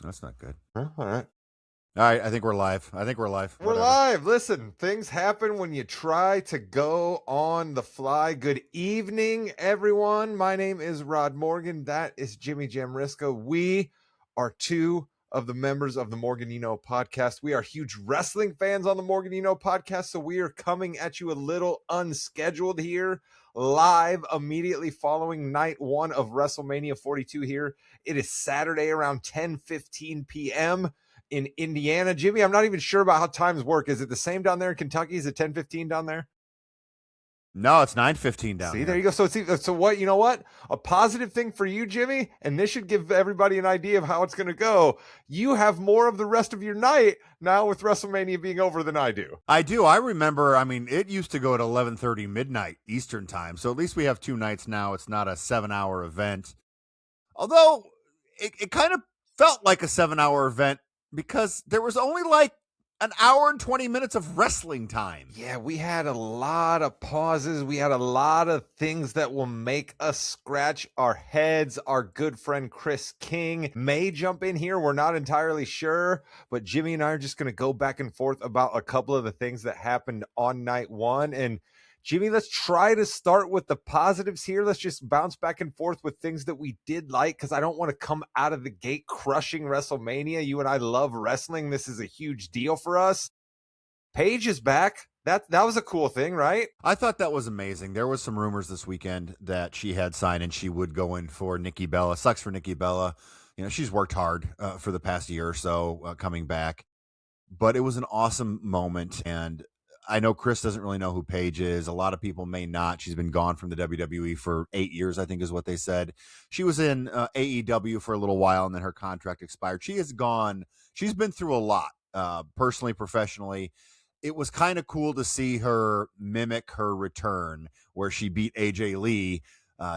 That's not good. Huh? All right. All right, I think we're live. We're live. Listen, things happen when you try to go on the fly. Good evening, everyone. My name is Rod Morgan. That is Jimmy Jamriska. We are two of the members of the Morgan podcast. We are huge wrestling fans on the Morgan podcast, so we are coming at you a little unscheduled here, live immediately following night one of WrestleMania 42 here. It is Saturday around 10:15 p.m. in Indiana. Jimmy, I'm not even sure about how times work. Is it the same down there in Kentucky? Is it 10:15 down there? No, it's 9:15 down See, here. there you go. So what? You know what? A positive thing for you, Jimmy, and this should give everybody an idea of how it's going to go. You have more of the rest of your night now with WrestleMania being over than I do. I do. I remember. I mean, it used to go at 11:30 midnight Eastern time. So at least we have 2 nights now. It's not a 7-hour event. Although it kind of felt like a 7-hour event because there was only like an hour and 20 minutes of wrestling time. Yeah, we had a lot of pauses. We had a lot of things that will make us scratch our heads. Our good friend Chris King may jump in here. We're not entirely sure, but Jimmy and I are just going to go back and forth about a couple of the things that happened on night one. And Jimmy, let's try to start with the positives here. Let's just bounce back and forth with things that we did like, because I don't want to come out of the gate crushing WrestleMania. You and I love wrestling. This is a huge deal for us. Paige is back. That was a cool thing, right? I thought that was amazing. There was some rumors this weekend that she had signed and she would go in for Nikki Bella. Sucks for Nikki Bella. You know, she's worked hard for the past year or so coming back. But it was an awesome moment. And I know Chris doesn't really know who Paige is. A lot of people may not. She's been gone from the WWE for 8 years, I think is what they said. She was in AEW for a little while and then her contract expired. She is gone. She's been through a lot, personally, professionally. It was kind of cool to see her mimic her return where she beat AJ Lee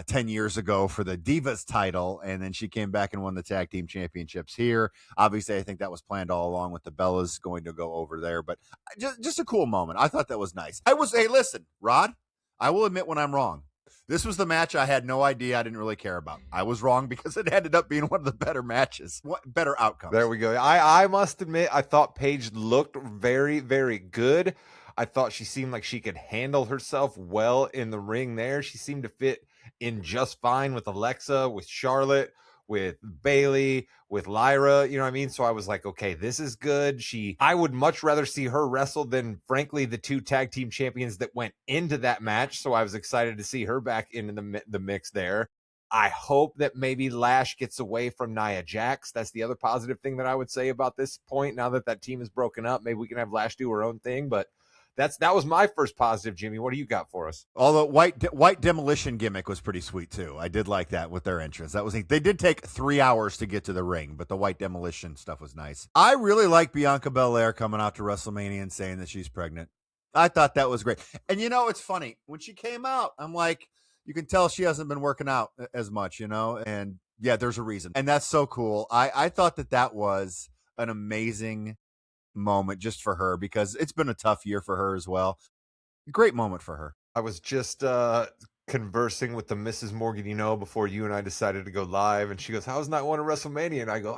10 years ago for the Divas title, and then she came back and won the tag team championships here. Obviously, I think that was planned all along with the Bellas going to go over there, but just a cool moment. I thought that was nice. Hey, listen, Rod, I will admit when I'm wrong. This was the match I had no idea. I didn't really care about. I was wrong because it ended up being one of the better matches, better outcomes. There we go. I must admit, I thought Paige looked very, very good. I thought she seemed like she could handle herself well in the ring there. She seemed to fit in just fine with Alexa, with Charlotte, with Bailey, with Lyra, you know what I mean? So I was like, okay, this is good. I would much rather see her wrestle than, frankly, the two tag team champions that went into that match. So I was excited to see her back into the mix there. I hope that maybe Lash gets away from Nia Jax. That's the other positive thing that I would say about this point. Now that team is broken up, maybe we can have Lash do her own thing, but that was my first positive, Jimmy. What do you got for us? Although white demolition gimmick was pretty sweet too. I did like that with their entrance. They did take 3 hours to get to the ring, but the white demolition stuff was nice. I really like Bianca Belair coming out to WrestleMania and saying that she's pregnant. I thought that was great. And you know, it's funny when she came out. I'm like, you can tell she hasn't been working out as much, you know. And yeah, there's a reason, and that's so cool. I thought that was an amazing moment just for her because it's been a tough year for her as well. Great moment for her. I was just conversing with the Mrs. Morgan, before you and I decided to go live, and she goes, "How's night one of WrestleMania?" And I go,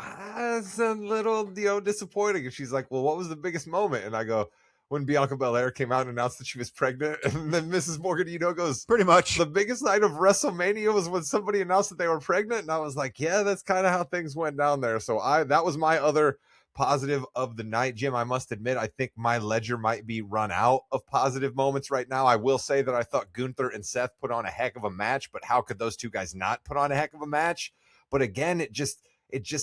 "It's a little, disappointing." And she's like, "Well, what was the biggest moment?" And I go, "When Bianca Belair came out and announced that she was pregnant." And then Mrs. Morgan, goes, "Pretty much the biggest night of WrestleMania was when somebody announced that they were pregnant." And I was like, "Yeah, that's kind of how things went down there." So that was my other positive of the night, Jim. I must admit, I think my ledger might be run out of positive moments right now. I will say that I thought Gunther and Seth put on a heck of a match, but how could those two guys not put on a heck of a match? But again, it just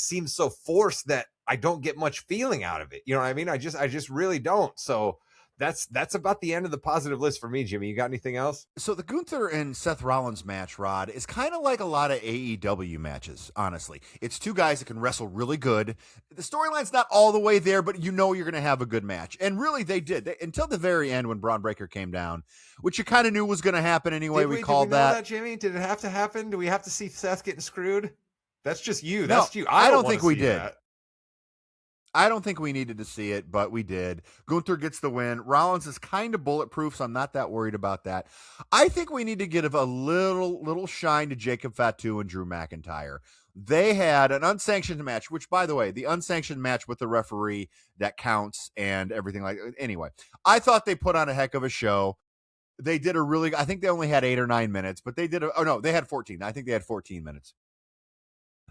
seems so forced that I don't get much feeling out of it. You know what I mean? I just really don't. So that's about the end of the positive list for me, Jimmy. You got anything else? So the Gunther and Seth Rollins match, Rod, is kind of like a lot of AEW matches, honestly. It's two guys that can wrestle really good. The storyline's not all the way there, but you know you're going to have a good match. And really, they did. Until the very end when Braun Breaker came down, which you kind of knew was going to happen anyway. We called did we know that, Jimmy? Did it have to happen? Do we have to see Seth getting screwed? That's just you. No, that's you. I don't think we did. That. I don't think we needed to see it, but we did. Gunther gets the win. Rollins is kind of bulletproof, so I'm not that worried about that. I think we need to give a little shine to Jacob Fatu and Drew McIntyre. They had an unsanctioned match, which, by the way, the unsanctioned match with the referee, that counts and everything like anyway. I thought they put on a heck of a show. They did a really, I think they only had 8 or 9 minutes, but they did they had 14. I think they had 14 minutes.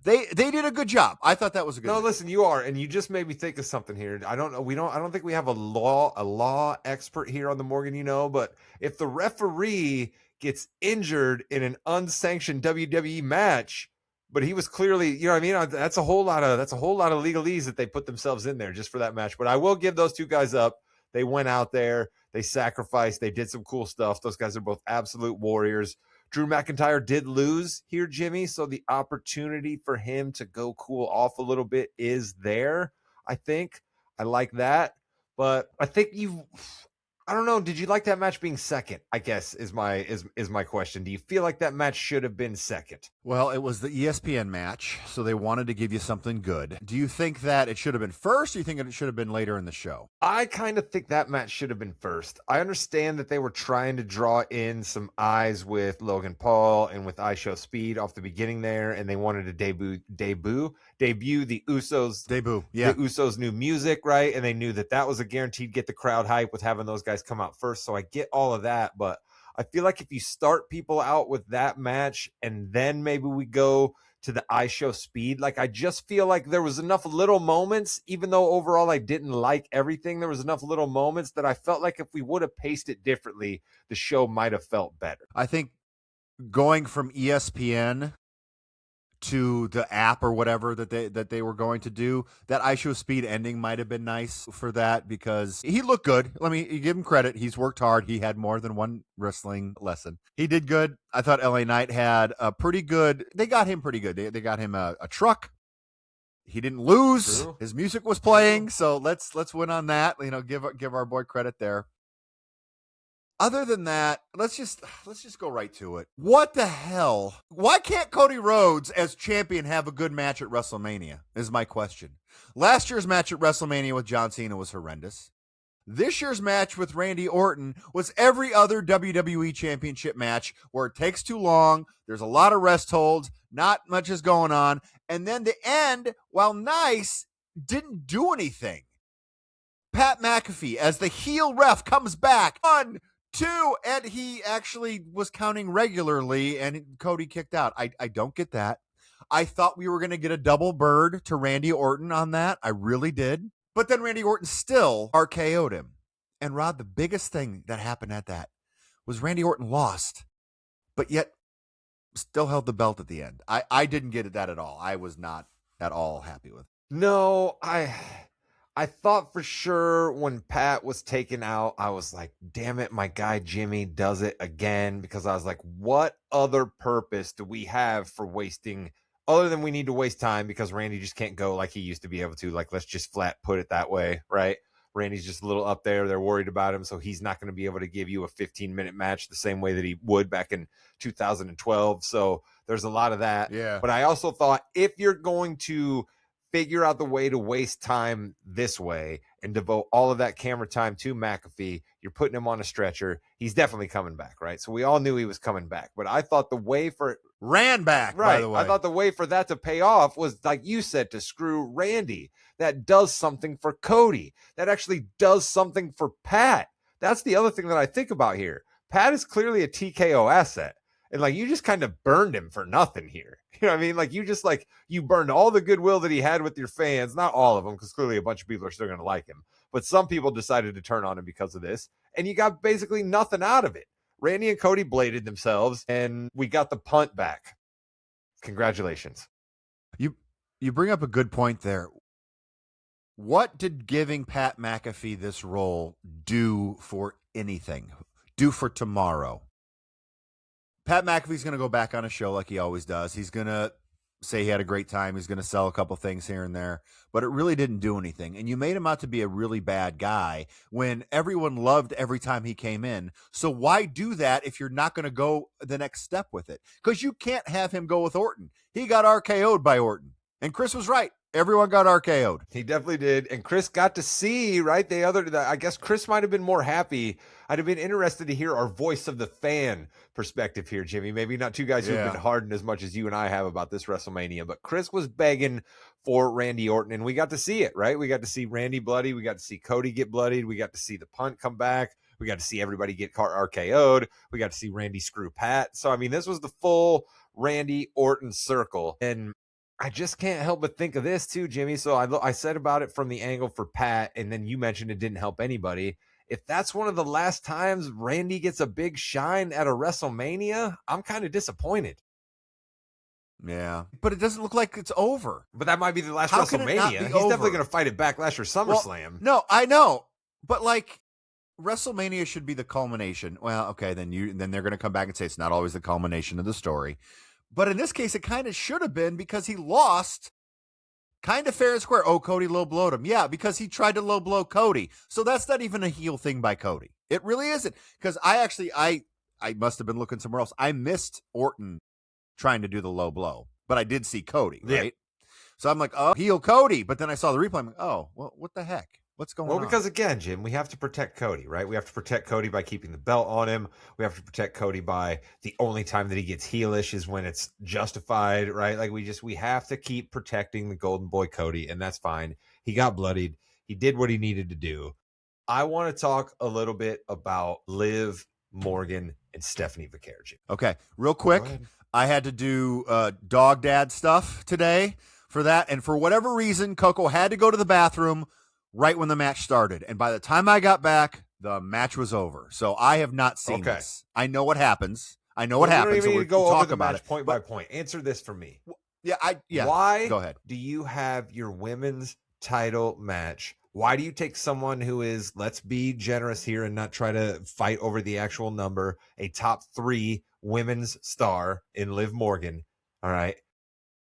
They did a good job. I thought that was a good. No, listen, you are, and you just made me think of something here. I don't know. I don't think we have a law expert here on the Morgan, but if the referee gets injured in an unsanctioned WWE match, but he was clearly, you know what I mean? That's a whole lot of legalese that they put themselves in there just for that match. But I will give those two guys up. They went out there, they sacrificed, they did some cool stuff. Those guys are both absolute warriors. Drew McIntyre did lose here, Jimmy, so the opportunity for him to go cool off a little bit is there, I think. I like that. But I think I don't know, did you like that match being second, I guess, is my question. Do you feel like that match should have been second? Well, it was the ESPN match, so they wanted to give you something good. Do you think that it should have been first, or do you think it should have been later in the show? I kind of think that match should have been first. I understand that they were trying to draw in some eyes with Logan Paul and with IShowSpeed off the beginning there, and they wanted to debut the Usos. The Usos' new music, right? And they knew that was a guaranteed get the crowd hype with having those guys come out first. So I get all of that, but I feel like if you start people out with that match and then maybe we go to the IShowSpeed, like I just feel like there was enough little moments, even though overall I didn't like everything, there was enough little moments that I felt like if we would have paced it differently, the show might have felt better. I think going from ESPN to the app or whatever that they were going to do, that IShowSpeed ending might have been nice for that, because he looked good. Let me give him credit. He's worked hard. He had more than one wrestling lesson. He did good. I thought LA Knight had a pretty good, they got him pretty good. They got him a truck. He didn't lose. True. His music was playing. So let's win on that. Give our boy credit there. Other than that, let's just go right to it. What the hell? Why can't Cody Rhodes as champion have a good match at WrestleMania is my question. Last year's match at WrestleMania with John Cena was horrendous. This year's match with Randy Orton was every other WWE Championship match where it takes too long, there's a lot of rest holds, not much is going on, and then the end, while nice, didn't do anything. Pat McAfee as the heel ref comes back. 1, 2, and he actually was counting regularly, and Cody kicked out. I don't get that. I thought we were going to get a double bird to Randy Orton on that. I really did. But then Randy Orton still RKO'd him. And Rod, the biggest thing that happened at that was Randy Orton lost, but yet still held the belt at the end. I didn't get that at all. I was not at all happy with it. No, I thought for sure when Pat was taken out, I was like, damn it, my guy Jimmy does it again, because I was like, what other purpose do we have for wasting, other than we need to waste time because Randy just can't go like he used to be able to. Like, let's just flat put it that way, right? Randy's just a little up there. They're worried about him, so he's not going to be able to give you a 15-minute match the same way that he would back in 2012. So there's a lot of that. Yeah. But I also thought if you're going to figure out the way to waste time this way and devote all of that camera time to McAfee, you're putting him on a stretcher. He's definitely coming back, right? So we all knew he was coming back. But I thought the way for ran back, right, by the way. I thought the way for that to pay off was, like you said, to screw Randy. That does something for Cody. That actually does something for Pat. That's the other thing that I think about here. Pat is clearly a TKO asset. And like, you just kind of burned him for nothing here. You know what I mean? Like, you burned all the goodwill that he had with your fans. Not all of them, because clearly a bunch of people are still going to like him. But some people decided to turn on him because of this. And you got basically nothing out of it. Randy and Cody bladed themselves, and we got the punt back. Congratulations. You bring up a good point there. What did giving Pat McAfee this role do for anything? Do for tomorrow? Pat McAfee's going to go back on a show like he always does. He's going to say he had a great time. He's going to sell a couple things here and there, but it really didn't do anything. And you made him out to be a really bad guy when everyone loved every time he came in. So why do that if you're not going to go the next step with it? Because you can't have him go with Orton. He got RKO'd by Orton. And Chris was right. Everyone got RKO'd. He definitely did. And Chris got to see, right? I guess Chris might have been more happy. I'd have been interested to hear our voice of the fan perspective here, Jimmy. Maybe not two guys who have been hardened as much as you and I have about this WrestleMania, but Chris was begging for Randy Orton, and we got to see it, right? We got to see Randy bloody. We got to see Cody get bloodied. We got to see the punt come back. We got to see everybody get RKO'd. We got to see Randy screw Pat. So, I mean, this was the full Randy Orton circle. And I just can't help but think of this too, Jimmy. So I said about it from the angle for Pat, and then you mentioned it didn't help anybody. If that's one of the last times Randy gets a big shine at a WrestleMania, I'm kind of disappointed. Yeah, but it doesn't look like it's over. But that might be the last WrestleMania. He's definitely going to fight at Backlash or SummerSlam. No, I know, but like WrestleMania should be the culmination. Well, okay, then they're going to come back and say it's not always the culmination of the story. But in this case, it kind of should have been because he lost kind of fair and square. Oh, Cody low blowed him. Yeah, because he tried to low blow Cody. So that's not even a heel thing by Cody. It really isn't. Because I must have been looking somewhere else. I missed Orton trying to do the low blow, but I did see Cody, right? Yeah. So I'm like, oh, heel Cody. But then I saw the replay. I'm like, oh, well, what the heck? What's going on? Well, because again, Jim, we have to protect Cody, right? We have to protect Cody by keeping the belt on him. We have to protect Cody by the only time that he gets heelish is when it's justified, right? Like we have to keep protecting the golden boy Cody, and that's fine. He got bloodied. He did what he needed to do. I want to talk a little bit about Liv Morgan and Stephanie Vaquer, Jim. Okay, real quick. I had to do dog dad stuff today for that, and for whatever reason, Coco had to go to the bathroom right when the match started. And by the time I got back, the match was over. So I have not seen this. I know what happens. I know what happens. So we'll talk about it point by point. Answer this for me. Yeah. Why go ahead. Do you have your women's title match? Why do you take someone who is, let's be generous here and not try to fight over the actual number, a top 3 women's star in Liv Morgan? All right.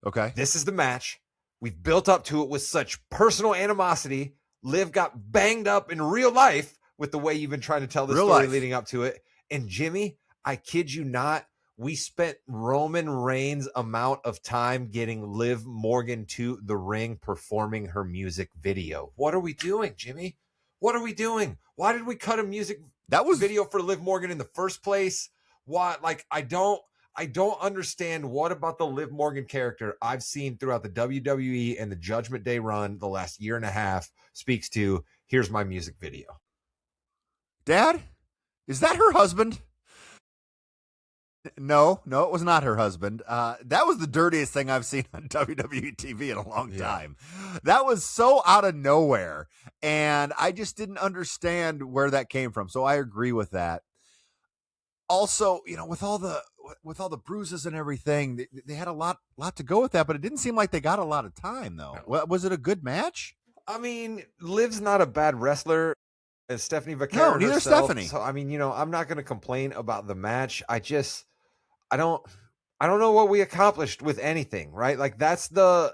Okay. This is the match. We've built up to it with such personal animosity. Liv got banged up in real life with the way you've been trying to tell the story leading up to it. And Jimmy, I kid you not, we spent Roman Reigns' amount of time getting Liv Morgan to the ring performing her music video. What are we doing, Jimmy? What are we doing? Why did we cut a music video for Liv Morgan in the first place? Why? Like, I don't understand what about the Liv Morgan character I've seen throughout the WWE and the Judgment Day run the last year and a half speaks to, here's my music video. Dad, is that her husband? No, it was not her husband. That was the dirtiest thing I've seen on WWE TV in a long time. That was so out of nowhere, and I just didn't understand where that came from. So I agree with that. Also, with all the bruises and everything, they had a lot to go with that, but it didn't seem like they got a lot of time, though. No. Was it a good match? I mean, Liv's not a bad wrestler. And Stephanie Vaquer. No, neither herself, Stephanie. So, I mean, I'm not going to complain about the match. I don't know what we accomplished with anything, right? Like that's the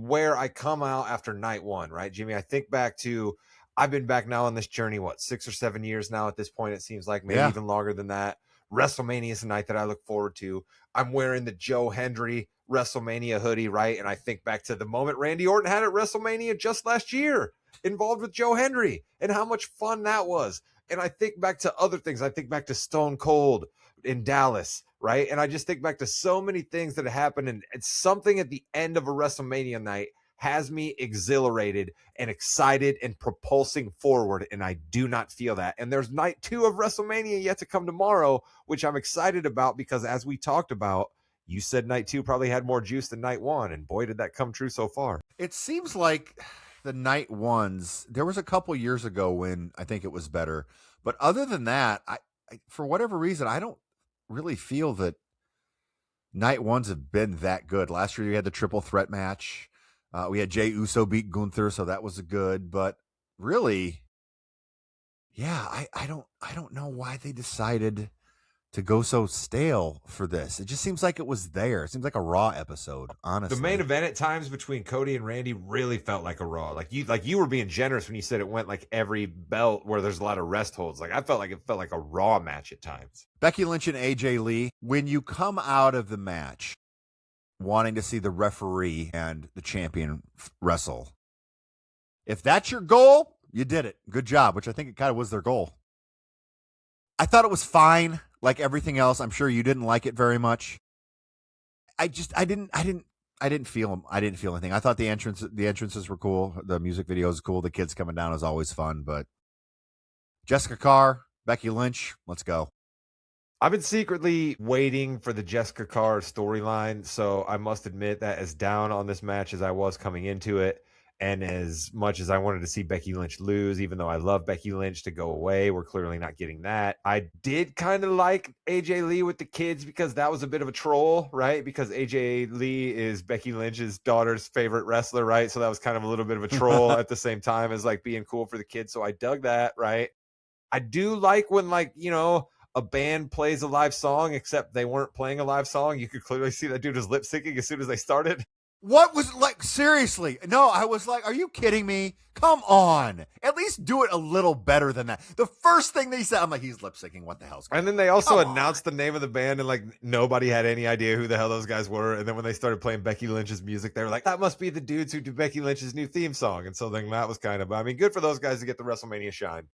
where I come out after night one, right, Jimmy? I think back to, I've been back now on this journey, 6 or 7 years now at this point, it seems like, maybe even longer than that. WrestleMania is a night that I look forward to. I'm wearing the Joe Hendry WrestleMania hoodie, right? And I think back to the moment Randy Orton had at WrestleMania just last year, involved with Joe Hendry, and how much fun that was. And I think back to other things. I think back to Stone Cold in Dallas, right? And I just think back to so many things that happened, and it's something at the end of a WrestleMania night has me exhilarated and excited and propulsing forward, and I do not feel that. And there's night 2 of WrestleMania yet to come tomorrow, which I'm excited about because, as we talked about, you said night 2 probably had more juice than night 1, and boy, did that come true so far. It seems like the night ones, there was a couple years ago when I think it was better, but other than that, I for whatever reason, I don't really feel that night ones have been that good. Last year, you had the triple threat match. We had Jey Uso beat Gunther, so that was good. But really, yeah, I don't know why they decided to go so stale for this. It just seems like it was there. It seems like a Raw episode, honestly. The main event at times between Cody and Randy really felt like a Raw. Like you were being generous when you said it went like every belt where there's a lot of rest holds. Like I felt like a Raw match at times. Becky Lynch and AJ Lee, when you come out of the match, wanting to see the referee and the champion wrestle. If that's your goal, you did it. Good job, which I think it kind of was their goal. I thought it was fine, like everything else. I'm sure you didn't like it very much. I didn't feel them. I didn't feel anything. I thought the entrances were cool. The music video is cool. The kids coming down is always fun. But Jessica Carr, Becky Lynch, let's go. I've been secretly waiting for the Jessica Carr storyline, so I must admit that as down on this match as I was coming into it, and as much as I wanted to see Becky Lynch lose, even though I love Becky Lynch to go away, we're clearly not getting that. I did kind of like AJ Lee with the kids because that was a bit of a troll, right? Because AJ Lee is Becky Lynch's daughter's favorite wrestler, right? So that was kind of a little bit of a troll at the same time as like being cool for the kids. So I dug that, right? I do like when, like, you know, a band plays a live song, except they weren't playing a live song. You could clearly see that dude was lip syncing as soon as they started. What was like, seriously? No, I was like, are you kidding me? Come on. At least do it a little better than that. The first thing they said, I'm like, he's lip syncing. What the hell's going on? And then they also announced the name of the band, and like nobody had any idea who the hell those guys were. And then when they started playing Becky Lynch's music, they were like, that must be the dudes who do Becky Lynch's new theme song. And so then that was kind of, I mean, good for those guys to get the WrestleMania shine.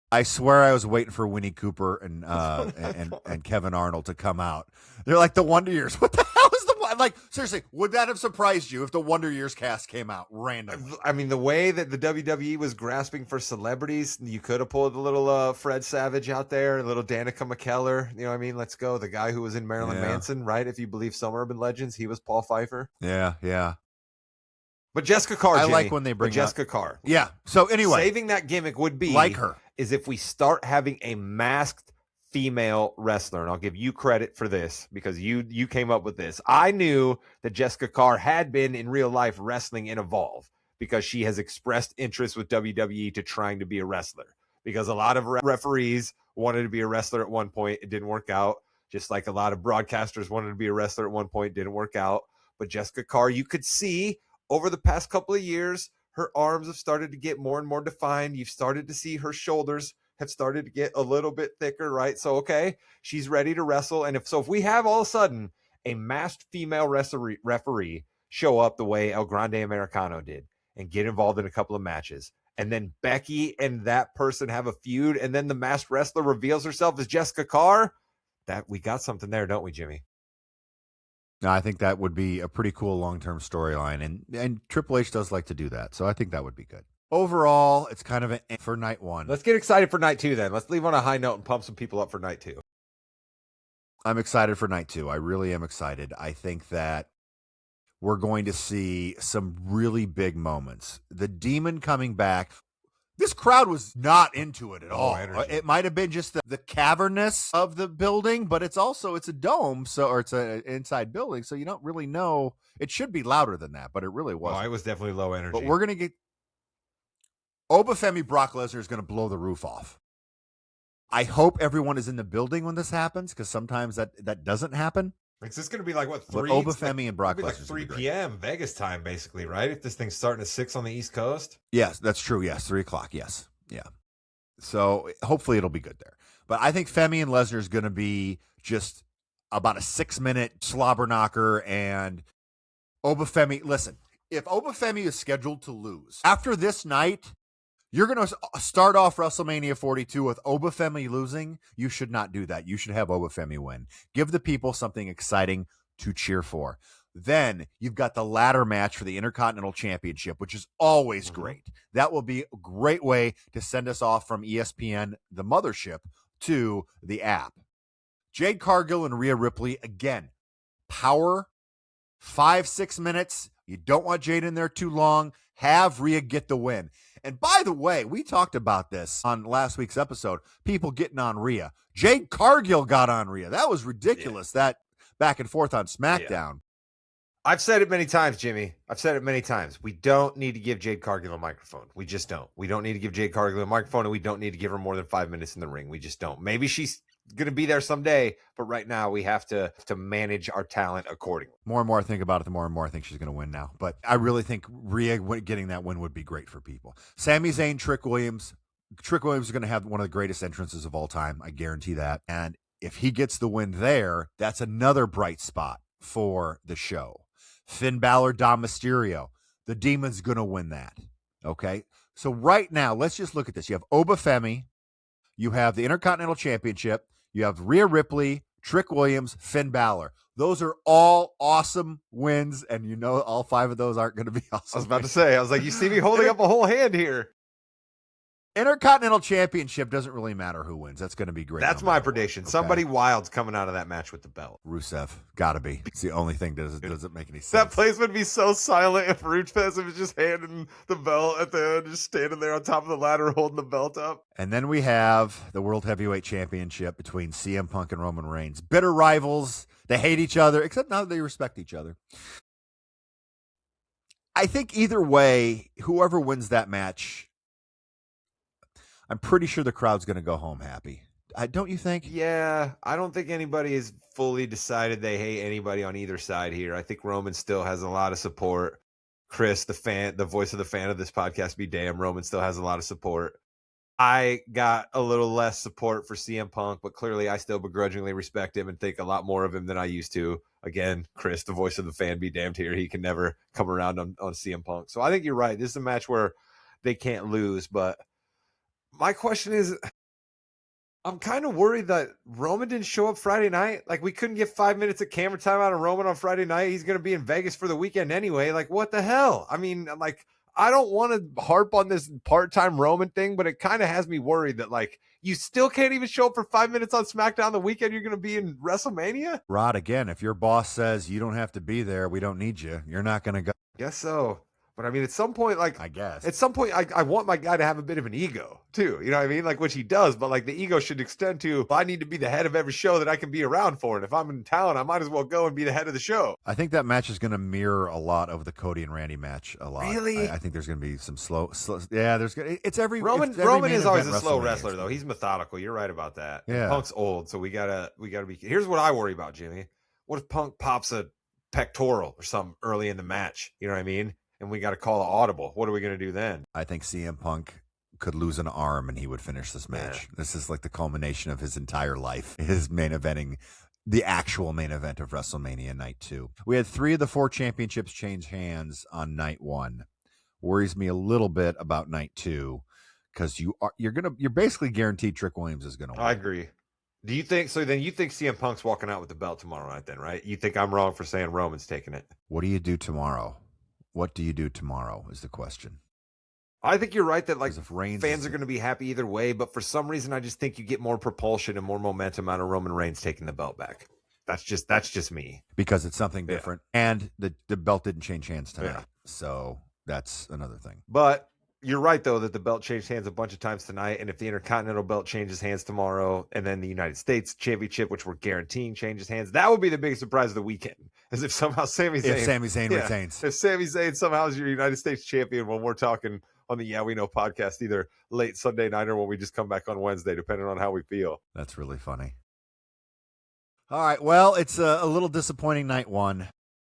I swear I was waiting for Winnie Cooper and Kevin Arnold to come out. They're like the Wonder Years. What the hell is the like? Seriously, would that have surprised you if the Wonder Years cast came out randomly? I mean, the way that the WWE was grasping for celebrities, you could have pulled a little Fred Savage out there, a little Danica McKellar. You know what I mean? Let's go. The guy who was in Marilyn Manson, right? If you believe some urban legends, he was Paul Pfeiffer. Yeah. But Jessica Carr, Jimmy, like when they bring Jessica Carr. Yeah. So anyway, saving that gimmick would be like her is if we start having a masked female wrestler, and I'll give you credit for this because you came up with this. I knew that Jessica Carr had been in real life wrestling in Evolve because she has expressed interest with WWE to trying to be a wrestler, because a lot of referees wanted to be a wrestler at one point. It didn't work out. Just like a lot of broadcasters wanted to be a wrestler at one point. Didn't work out. But Jessica Carr, you could see over the past couple of years, her arms have started to get more and more defined. You've started to see her shoulders have started to get a little bit thicker, right? So, okay, she's ready to wrestle. And if we have all of a sudden a masked female referee show up the way El Grande Americano did and get involved in a couple of matches, and then Becky and that person have a feud, and then the masked wrestler reveals herself as Jessica Carr, that we got something there, don't we, Jimmy? No, I think that would be a pretty cool long-term storyline, and Triple H does like to do that, so I think that would be good. Overall, it's kind of an for night one. Let's get excited for night two then. Let's leave on a high note and pump some people up for night two. I'm excited for night two. I really am excited. I think that we're going to see some really big moments. The Demon coming back. This crowd was not into it at all. It might have been just the cavernous of the building, but it's a dome, or it's an inside building, so you don't really know. It should be louder than that, but it really wasn't. Oh, it was definitely low energy. But we're going to get Obafemi Brock Lesnar is going to blow the roof off. I hope everyone is in the building when this happens, because sometimes that doesn't happen. It's just going to be like, what, 3? Obafemi and Brock Lesnar. Like 3 p.m. Vegas time, basically, right? If this thing's starting at 6 on the East Coast. Yes, that's true. Yes, 3 o'clock. Yes. Yeah. So hopefully it'll be good there. But I think Femi and Lesnar is going to be just about a 6-minute slobber knocker. And Obafemi, listen, if Obafemi is scheduled to lose after this night, you're going to start off WrestleMania 42 with Obafemi losing. You should not do that. You should have Obafemi win. Give the people something exciting to cheer for. Then you've got the ladder match for the Intercontinental Championship, which is always great. That will be a great way to send us off from ESPN, the mothership, to the app. Jade Cargill and Rhea Ripley, again, power, 5-6 minutes. You don't want Jade in there too long. Have Rhea get the win. And by the way, we talked about this on last week's episode, people getting on Rhea. Jade Cargill got on Rhea. That was ridiculous, that back and forth on SmackDown. Yeah. I've said it many times, Jimmy. I've said it many times. We don't need to give Jade Cargill a microphone. We just don't. We don't need to give Jade Cargill a microphone, and we don't need to give her more than 5 minutes in the ring. We just don't. Maybe she's going to be there someday, but right now we have to manage our talent accordingly. More and more I think about it, the more and more I think she's going to win now. But I really think Rhea getting that win would be great for people. Sami Zayn, Trick Williams. Trick Williams is going to have one of the greatest entrances of all time. I guarantee that. And if he gets the win there, that's another bright spot for the show. Finn Balor, Dom Mysterio. The Demon's going to win that. Okay? So right now, let's just look at this. You have Obafemi. You have the Intercontinental Championship. You have Rhea Ripley, Trick Williams, Finn Balor. Those are all awesome wins, and you know all 5 of those aren't going to be awesome. I was about to say, I was like, you see me holding up a whole hand here. Intercontinental Championship doesn't really matter who wins. That's going to be great. That's my prediction. Okay? Somebody wild's coming out of that match with the belt. Rusev. Gotta be. It's the only thing that doesn't make any sense. That place would be so silent if Rusev was just handing the belt at the end, just standing there on top of the ladder holding the belt up. And then we have the World Heavyweight Championship between CM Punk and Roman Reigns. Bitter rivals. They hate each other, except now they respect each other. I think either way, whoever wins that match, I'm pretty sure the crowd's going to go home happy. Don't you think? Yeah, I don't think anybody has fully decided they hate anybody on either side here. I think Roman still has a lot of support. Chris, the voice of the fan of this podcast, be damned, Roman still has a lot of support. I got a little less support for CM Punk, but clearly I still begrudgingly respect him and think a lot more of him than I used to. Again, Chris, the voice of the fan, be damned here. He can never come around on CM Punk. So I think you're right. This is a match where they can't lose, but my question is, I'm kind of worried that Roman didn't show up Friday night. Like, we couldn't get 5 minutes of camera time out of Roman on Friday night. He's going to be in Vegas for the weekend anyway. Like, what the hell? I mean, like, I don't want to harp on this part-time Roman thing, but it kind of has me worried that, like, you still can't even show up for 5 minutes on SmackDown the weekend you're going to be in WrestleMania? Rod, again, if your boss says you don't have to be there, we don't need you, you're not going to go. Guess so. But I mean, at some point, like, I guess at some point, I want my guy to have a bit of an ego too. You know what I mean? Like, which he does, but like the ego should extend to, I need to be the head of every show that I can be around for. And if I'm in town, I might as well go and be the head of the show. I think that match is going to mirror a lot of the Cody and Randy match a lot. Really? I think there's going to be some slow. Yeah, it's every Roman is always a slow wrestler though. He's methodical. You're right about that. Yeah. Punk's old, so we gotta be. Here's what I worry about, Jimmy. What if Punk pops a pectoral or something early in the match? You know what I mean? And we got to call an audible. What are we going to do then? I think CM Punk could lose an arm and he would finish this match. Yeah. This is like the culmination of his entire life. His main eventing, the actual main event of WrestleMania Night 2. We had 3 of the 4 championships change hands on Night 1. Worries me a little bit about Night 2 because you're basically guaranteed Trick Williams is going to win. I agree. Do you think so? Then you think CM Punk's walking out with the belt tomorrow night, then, right? You think I'm wrong for saying Roman's taking it? What do you do tomorrow? What do you do tomorrow is the question. I think you're right that like fans are going to be happy either way, but for some reason I just think you get more propulsion and more momentum out of Roman Reigns taking the belt back. That's just me. Because it's something different. Yeah. And the belt didn't change hands tonight. Yeah. So that's another thing. But you're right, though, that the belt changed hands a bunch of times tonight. And if the Intercontinental belt changes hands tomorrow, and then the United States Championship, which we're guaranteeing changes hands, that would be the biggest surprise of the weekend. As if somehow Sami Zayn retains. If Sami Zayn somehow is your United States champion when we're talking on the Yeah We Know podcast, either late Sunday night or when we just come back on Wednesday, depending on how we feel. That's really funny. All right. Well, it's a little disappointing Night 1.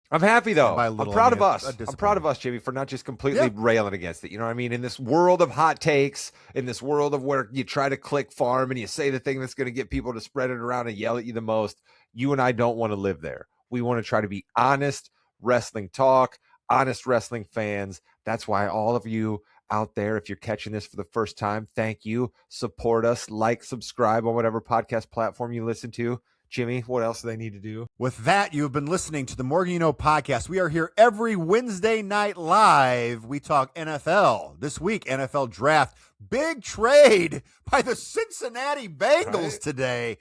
I'm happy though. I'm proud of us. I'm proud of us, Jimmy, for not just completely railing against it. You know what I mean? In this world of hot takes, in this world of where you try to click farm and you say the thing that's going to get people to spread it around and yell at you the most, you and I don't want to live there. We want to try to be honest wrestling talk, honest wrestling fans. That's why all of you out there, if you're catching this for the first time, thank you. Support us, like, subscribe on whatever podcast platform you listen to. Jimmy, what else do they need to do? With that, you have been listening to the More Than You Know podcast. We are here every Wednesday night live. We talk NFL. This week, NFL draft. Big trade by the Cincinnati Bengals today.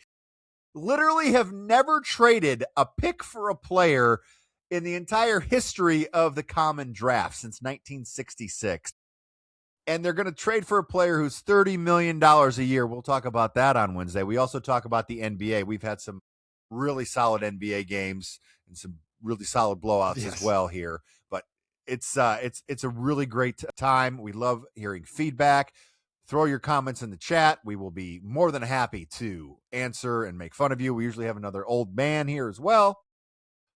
Literally have never traded a pick for a player in the entire history of the common draft since 1966. And they're going to trade for a player who's $30 million a year. We'll talk about that on Wednesday. We also talk about the NBA. We've had some really solid NBA games and some really solid blowouts as well here. But it's a really great time. We love hearing feedback. Throw your comments in the chat. We will be more than happy to answer and make fun of you. We usually have another old man here as well.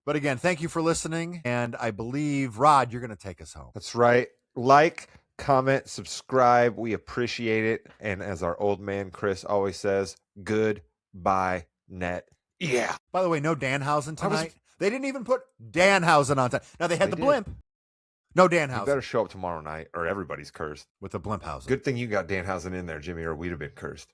But again, thank you for listening. And I believe, Rod, you're going to take us home. That's right. Like, comment, subscribe. We appreciate it. And as our old man Chris always says, goodbye, net. Yeah. By the way, no Danhausen tonight. They didn't even put Danhausen on time. Now they had the did. blimp. No You Danhausen. better show up tomorrow night, or everythausen. With the Blimphausen. Good thing you got Danhausen in there, Jimmy, or we'd have been cursed.